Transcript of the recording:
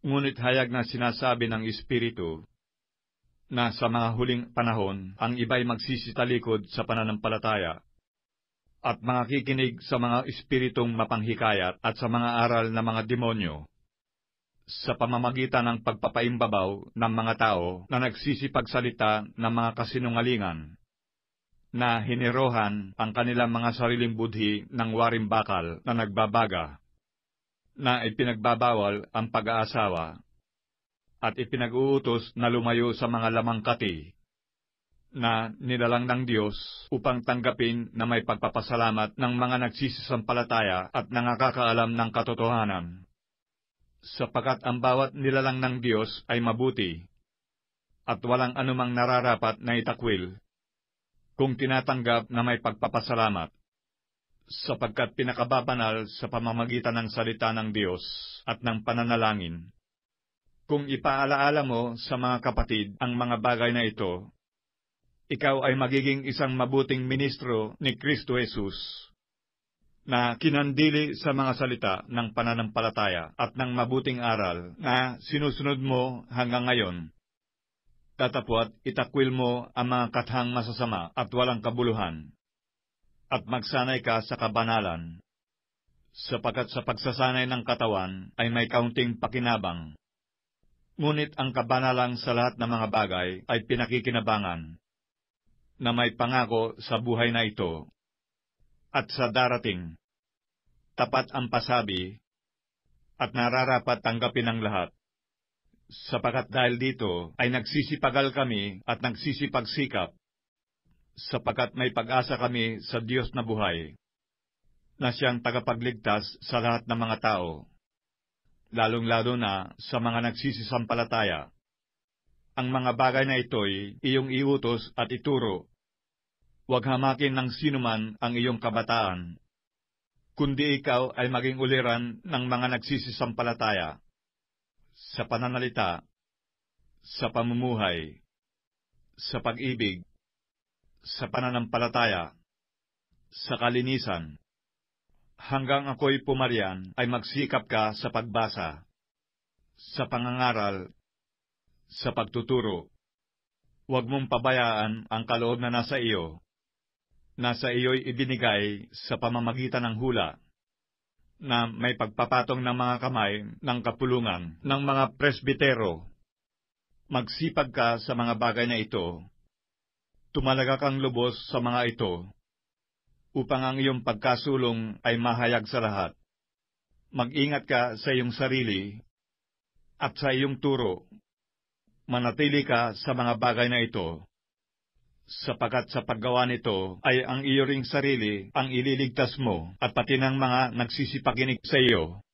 Ngunit hayag na sinasabi ng Espiritu na sa mga huling panahon ang iba'y magsisitalikod sa pananampalataya at makikinig sa mga espiritong mapanghikayat at sa mga aral ng mga demonyo sa pamamagitan ng pagpapaimbabaw ng mga tao na nagsisipagsalita ng mga kasinungalingan, na hinirohan ang kanilang mga sariling budhi ng waring bakal na nagbabaga, na ipinagbabawal ang pag-aasawa, at ipinag-uutos na lumayo sa mga lamangkati, na nilalang ng Diyos upang tanggapin na may pagpapasalamat ng mga nagsisisampalataya at nangakakaalam ng katotohanan. Sapagkat ang bawat nilalang ng Diyos ay mabuti, at walang anumang nararapat na itakwil, kung tinatanggap na may pagpapasalamat, sapagkat pinakababanal sa pamamagitan ng salita ng Diyos at ng pananalangin. Kung ipaalaala mo sa mga kapatid ang mga bagay na ito, ikaw ay magiging isang mabuting ministro ni Kristo Jesus, na kinandili sa mga salita ng pananampalataya at ng mabuting aral na sinusunod mo hanggang ngayon. Tatapwat itakwil mo ang mga kathang masasama at walang kabuluhan, at magsanay ka sa kabanalan, sapagkat sa pagsasanay ng katawan ay may kaunting pakinabang. Ngunit ang kabanalang sa lahat ng mga bagay ay pinakikinabangan, na may pangako sa buhay na ito, at sa darating. Tapat ang pasabi, at nararapat tanggapin ang lahat, sapagkat dahil dito ay nagsisipagal kami at nagsisipagsikap, sapagkat may pag-asa kami sa Diyos na buhay, na siyang tagapagligtas sa lahat ng mga tao, lalong-lalo na sa mga nagsisisampalataya. Ang mga bagay na ito'y iyong iutos at ituro. Huwag hamakin ng sinuman ang iyong kabataan, kundi ikaw ay maging uliran ng mga nagsisisampalataya, sa pananalita, sa pamumuhay, sa pag-ibig, sa pananampalataya, sa kalinisan. Hanggang ako'y pumarian ay magsikap ka sa pagbasa, sa pangangaral, sa pagtuturo. Huwag mong pabayaan ang kaloob na nasa iyo, nasa iyo'y ibinigay sa pamamagitan ng hula, na may pagpapatong ng mga kamay ng kapulungan ng mga presbitero. Magsipag ka sa mga bagay na ito. Tumalaga kang lubos sa mga ito, upang ang iyong pagkasulong ay mahayag sa lahat. Mag-ingat ka sa iyong sarili at sa iyong turo. Manatili ka sa mga bagay na ito, sapagkat sa paggawa nito ay ang iyo ring sarili ang ililigtas mo at pati ng mga nagsisipakinig sa iyo.